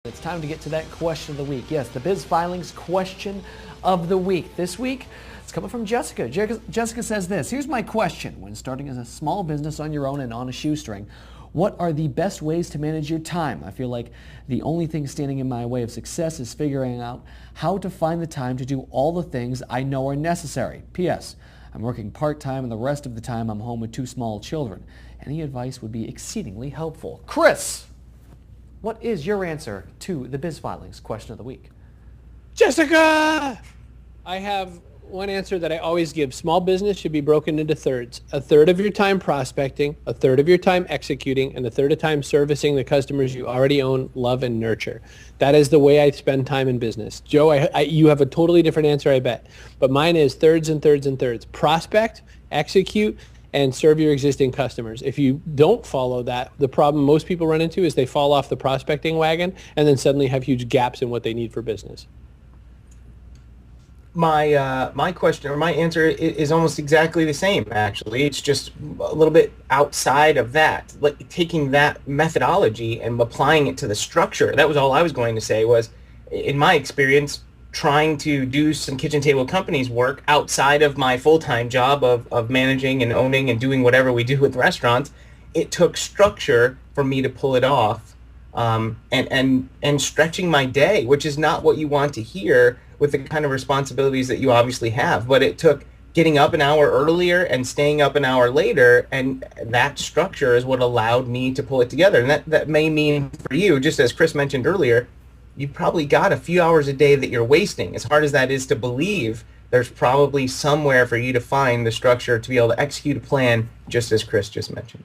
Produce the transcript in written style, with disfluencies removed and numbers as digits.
It's time to get to that question of the week. Yes, the BizFilings question of the week. This week, it's coming from Jessica. Jessica says this: here's my question. When starting as a small business on your own and on a shoestring, what are the best ways to manage your time? I feel like the only thing standing in my way of success is figuring out how to find the time to do all the things I know are necessary. P.S. I'm working part-time and the rest of the time I'm home with 2 small children. Any advice would be exceedingly helpful. Chris, what is your answer to the BizFilings question of the week? Jessica! I have one answer that I always give. Small business should be broken into thirds. A third of your time prospecting, a third of your time executing, and a third of time servicing the customers you already own, love, and nurture. That is the way I spend time in business. Joe, you have a totally different answer, I bet. But mine is thirds and thirds and thirds. Prospect, execute, and serve your existing customers. If you don't follow that, the problem most people run into is they fall off the prospecting wagon and then suddenly have huge gaps in what they need for business. My question, or my answer, is almost exactly the same, actually. It's just a little bit outside of that. Like taking that methodology and applying it to the structure. That was all I was going to say was, in my experience, trying to do some kitchen table companies work outside of my full-time job of managing and owning and doing whatever we do with restaurants, it took structure for me to pull it off, and stretching my day, which is not what you want to hear with the kind of responsibilities that you obviously have. But it took getting up an hour earlier and staying up an hour later, and that structure is what allowed me to pull it together. And that may mean for you, just as Chris mentioned earlier, you've probably got a few hours a day that you're wasting. As hard as that is to believe, there's probably somewhere for you to find the structure to be able to execute a plan, just as Chris just mentioned.